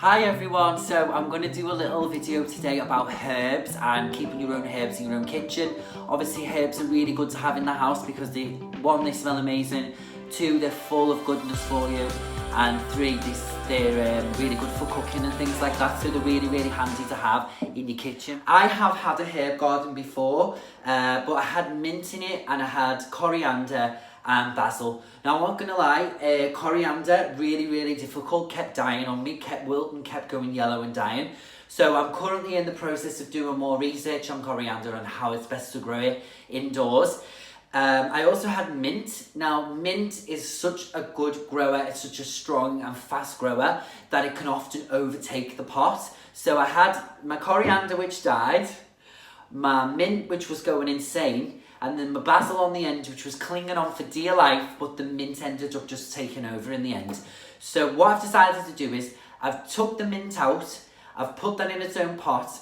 Hi everyone, so I'm going to do a little video today about herbs and keeping your own herbs in your own kitchen. Obviously herbs are really good to have in the house because one, they smell amazing, two, they're full of goodness for you, and three, they're really good for cooking and things like that, so they're really handy to have in your kitchen. I have had a herb garden before, but I had mint in it and I had coriander and basil. Now I'm not gonna lie, coriander, really difficult, kept dying on me, kept wilting, kept going yellow and dying. So I'm currently in the process of doing more research on coriander and how it's best to grow it indoors. I also had mint. Now mint is such a good grower, it's such a strong and fast grower that it can often overtake the pot. So I had my coriander which died, my mint which was going insane, and then my basil on the end which was clinging on for dear life, but the mint ended up just taking over in the end. So what I've decided to do is I've took the mint out, I've put that in its own pot,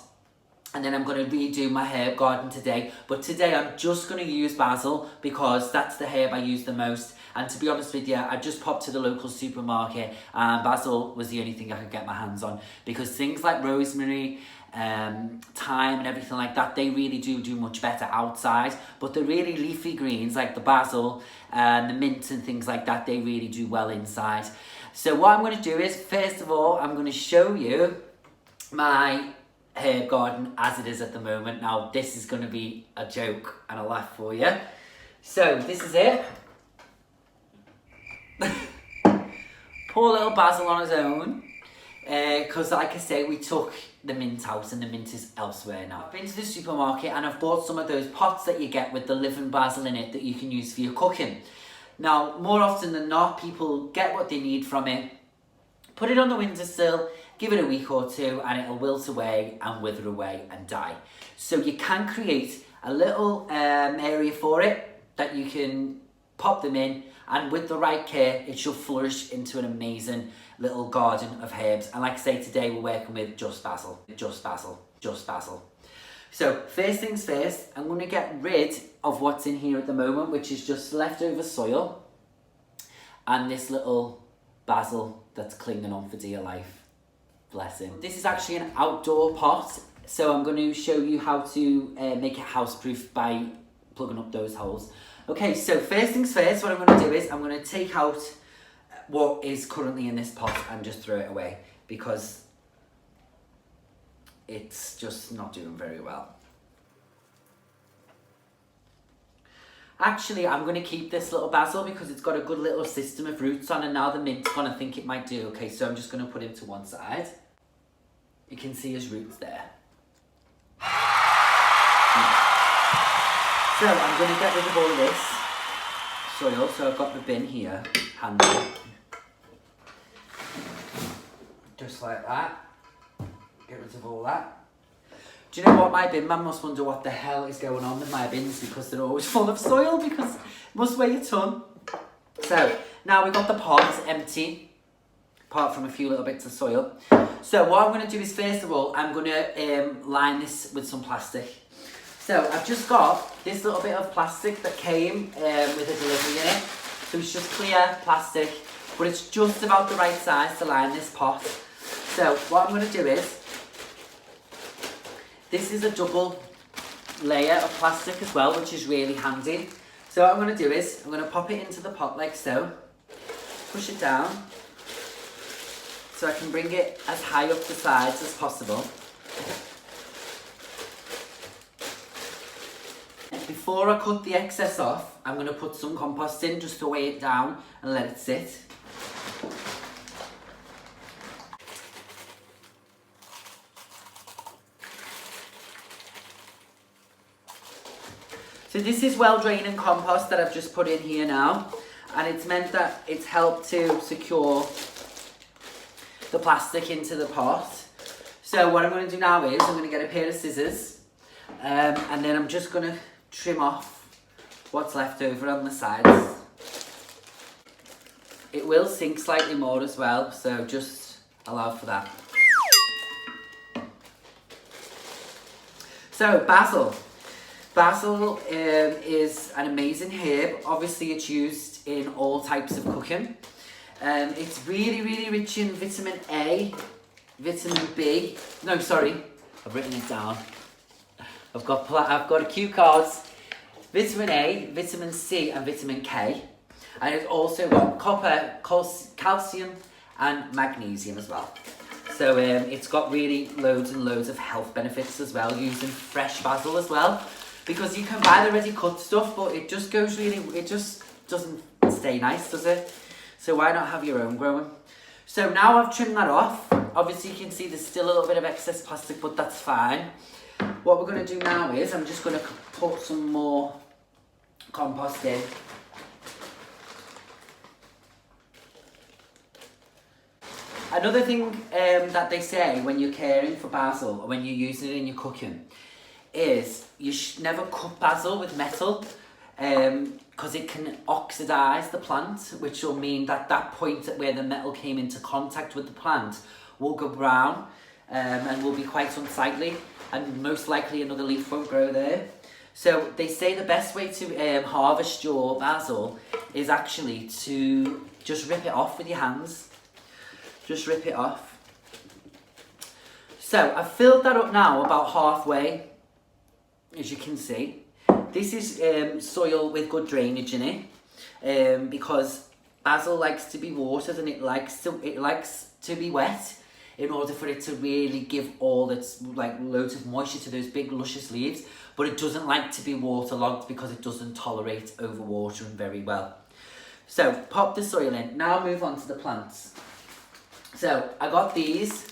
and then I'm going to redo my herb garden today. But today I'm just going to use basil because that's the herb I use the most. And to be honest with you, I just popped to the local supermarket and basil was the only thing I could get my hands on, because things like rosemary, thyme and everything like that, they really do much better outside, but the really leafy greens like the basil and the mint and things like that, they really do well inside. So what I'm going to do is, first of all, I'm going to show you my herb garden as it is at the moment. Now this is going to be a joke and a laugh for you. So this is it. Poor little basil on his own, because like I say, we took the mint out and the mint is elsewhere now. I've been to the supermarket and I've bought some of those pots that you get with the living basil in it that you can use for your cooking. Now more often than not, people get what they need from it, put it on the windowsill, give it a week or two and it'll wilt away and wither away and die. So you can create a little area for it that you can pop them in, and with the right care it should flourish into an amazing little garden of herbs. And like I say, today we're working with just basil. So first things first, I'm going to get rid of what's in here at the moment, which is just leftover soil and this little basil that's clinging on for dear life. Bless him. This is actually an outdoor pot, so I'm going to show you how to make it houseproof by plugging up those holes. Okay, so first things first, what I'm going to do is I'm going to take out what is currently in this pot and just throw it away because it's just not doing very well. Actually, I'm going to keep this little basil because it's got a good little system of roots on, and now the mint's going to think it might do. Okay, so I'm just going to put him to one side. You can see his roots there. So I'm going to get rid of all of this soil. So I've got the bin here, handy. Just like that. Get rid of all that. Do you know what, my bin man must wonder what the hell is going on with my bins because they're always full of soil, because it must weigh a ton. So now we've got the pot empty, apart from a few little bits of soil. So what I'm going to do is, first of all, I'm going to line this with some plastic. So I've just got this little bit of plastic that came with a delivery in it. So it's just clear plastic, but it's just about the right size to line this pot. So what I'm going to do is, this is a double layer of plastic as well, which is really handy. So what I'm going to do is, I'm going to pop it into the pot like so, push it down, so I can bring it as high up the sides as possible. Before I cut the excess off, I'm going to put some compost in just to weigh it down and let it sit. So this is well draining compost that I've just put in here now, and it's meant that it's helped to secure the plastic into the pot. So what I'm going to do now is I'm going to get a pair of scissors, and then I'm just going to trim off what's left over on the sides. It will sink slightly more as well, so just allow for that. So basil. Basil is an amazing herb. Obviously it's used in all types of cooking. It's really rich in vitamin A vitamin B. No, sorry, I've written it down. I've got a cue cards. Vitamin A, vitamin C, and vitamin K. And it's also got copper, calcium, and magnesium as well. So it's got really loads and loads of health benefits as well, using fresh basil as well. Because you can buy the ready cut stuff, but it just doesn't stay nice, does it? So why not have your own growing? So now I've trimmed that off. Obviously you can see there's still a little bit of excess plastic, but that's fine. What we're going to do now is I'm just going to put some more compost in. Another thing that they say when you're caring for basil, or when you're using it in your cooking, is you should never cut basil with metal, because it can oxidize the plant, which will mean that point where the metal came into contact with the plant will go brown, and will be quite unsightly, and most likely another leaf won't grow there. So they say the best way to harvest your basil is actually to just rip it off with your hands. Just rip it off. So I've filled that up now about halfway, as you can see. This is soil with good drainage in it, because basil likes to be watered, and it likes to be wet in order for it to really give all its loads of moisture to those big luscious leaves. But it doesn't like to be waterlogged because it doesn't tolerate overwatering very well. So pop the soil in. Now move on to the plants. So I got these.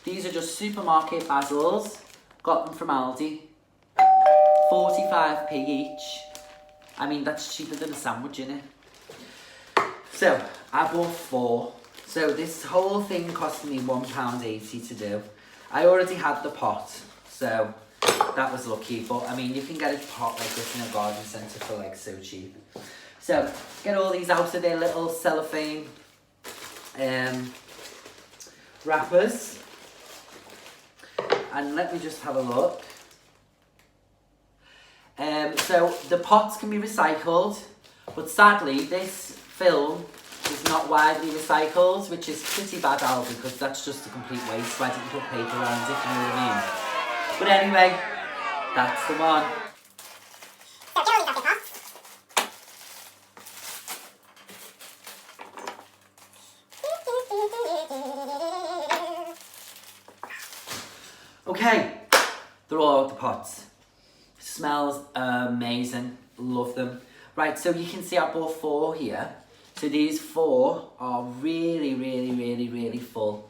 These are just supermarket basils. Got them from Aldi. 45p each. I mean, that's cheaper than a sandwich, isn't it? So I bought 4. So this whole thing cost me £1.80 to do. I already had the pot, so that was lucky. But I mean, you can get a pot like this in a garden centre for so cheap. So get all these out of their little cellophane wrappers, and let me just have a look. So the pots can be recycled, but sadly this film is not widely recycled, which is pretty bad, Al, because that's just a complete waste. Why didn't you put paper around it, you know what I mean? But anyway, that's the one. So get all these off the pot. Okay, they're all out the pots. Smells amazing, love them. Right, so you can see I bought 4 here. So these 4 are really, really, really, really full.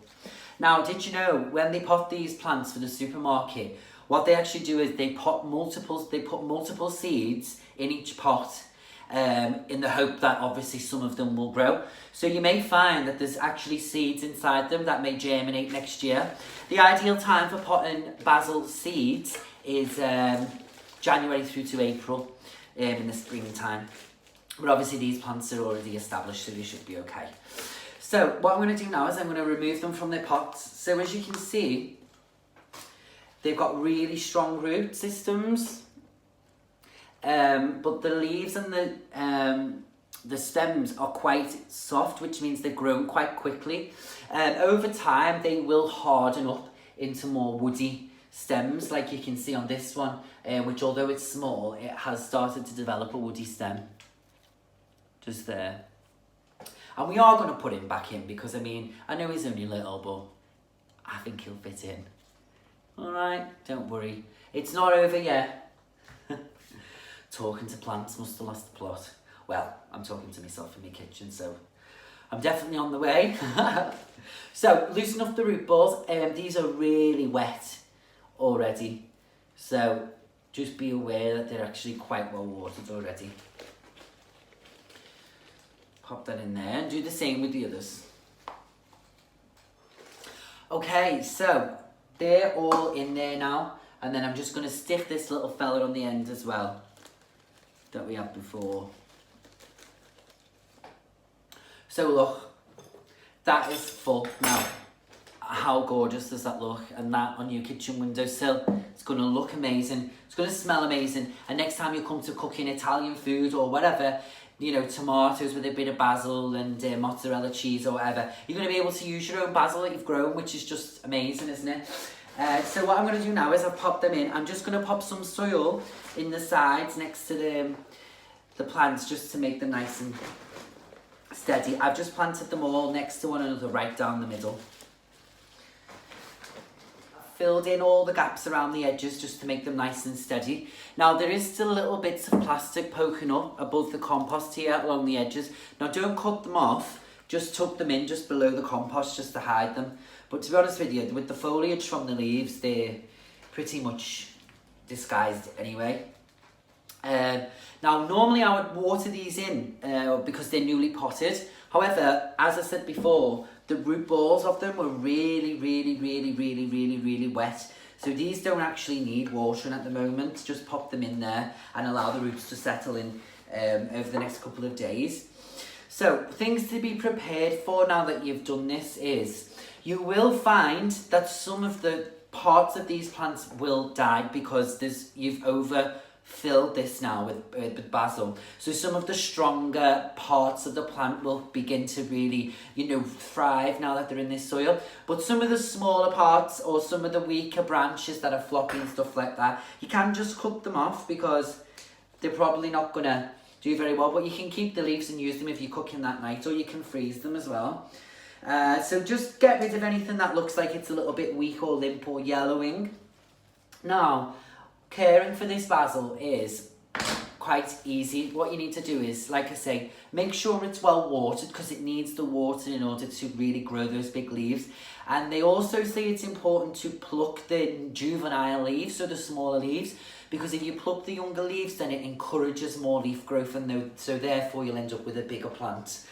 Now, did you know when they pot these plants for the supermarket, what they actually do is they put multiple seeds in each pot, in the hope that obviously some of them will grow. So you may find that there's actually seeds inside them that may germinate next year. The ideal time for potting basil seeds is January through to April, in the springtime. But obviously these plants are already established, so they should be okay. So what I'm going to do now is I'm going to remove them from their pots. So as you can see, they've got really strong root systems, but the leaves and the stems are quite soft, which means they've grown quite quickly. Over time, they will harden up into more woody stems, like you can see on this one, which although it's small, it has started to develop a woody stem. Just there. And we are going to put him back in because, I mean, I know he's only little, but I think he'll fit in. Alright, don't worry. It's not over yet. Talking to plants must have lost the plot. Well, I'm talking to myself in my kitchen, so I'm definitely on the way. So, loosen up the root balls. These are really wet already. So, just be aware that they're actually quite well watered already. Pop that in there and do the same with the others. Okay, so they're all in there now. And then I'm just going to stick this little fella on the end as well that we had before. So look, that is full now. How gorgeous does that look? And that on your kitchen windowsill, it's going to look amazing. It's going to smell amazing. And next time you come to cooking Italian food or whatever, you know, tomatoes with a bit of basil and mozzarella cheese or whatever. You're going to be able to use your own basil that you've grown, which is just amazing, isn't it? So what I'm going to do now is I've popped them in. I'm just going to pop some soil in the sides next to the plants just to make them nice and steady. I've just planted them all next to one another right down the middle. Filled in all the gaps around the edges just to make them nice and steady. Now there is still little bits of plastic poking up above the compost here along the edges. Now don't cut them off, just tuck them in just below the compost just to hide them. But to be honest with you, with the foliage from the leaves, they're pretty much disguised anyway. Now normally I would water these in because they're newly potted. However, as I said before, the root balls of them were really wet. So these don't actually need watering at the moment. Just pop them in there and allow the roots to settle in over the next couple of days. So things to be prepared for now that you've done this is, you will find that some of the parts of these plants will die because you've overfilled this now with basil. So some of the stronger parts of the plant will begin to really, you know, thrive now that they're in this soil. But some of the smaller parts or some of the weaker branches that are floppy and stuff like that, you can just cut them off because they're probably not gonna do very well. But you can keep the leaves and use them if you're cooking that night, or you can freeze them as well. So just get rid of anything that looks like it's a little bit weak or limp or yellowing. Now, caring for this basil is quite easy. What you need to do is, like I say, make sure it's well watered because it needs the water in order to really grow those big leaves. And they also say it's important to pluck the juvenile leaves, so the smaller leaves, because if you pluck the younger leaves, then it encourages more leaf growth, and so therefore you'll end up with a bigger plant.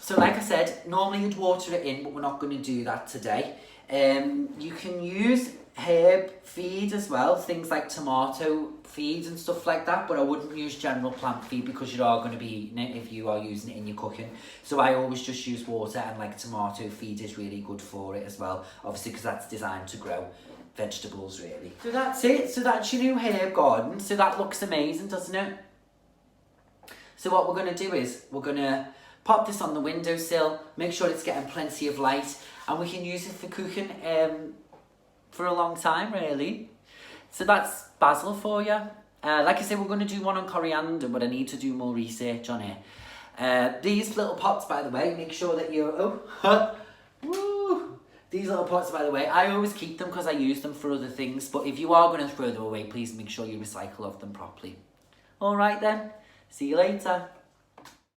So like I said, normally you'd water it in, but we're not going to do that today. You can use herb feed as well, things like tomato feeds and stuff like that, but I wouldn't use general plant feed because you are going to be eating it if you are using it in your cooking. So I always just use water, and like tomato feed is really good for it as well, obviously because that's designed to grow vegetables really. So that's it. So that's your new herb garden. So that looks amazing, doesn't it? So what we're going to do is we're going to pop this on the windowsill, make sure it's getting plenty of light, and we can use it for cooking for a long time really. So that's basil for you. Like I said, we're going to do one on coriander, but I need to do more research on it. These little pots, by the way, make sure that you're... These little pots, by the way, I always keep them because I use them for other things, but if you are going to throw them away, please make sure you recycle of them properly. Alright then, see you later.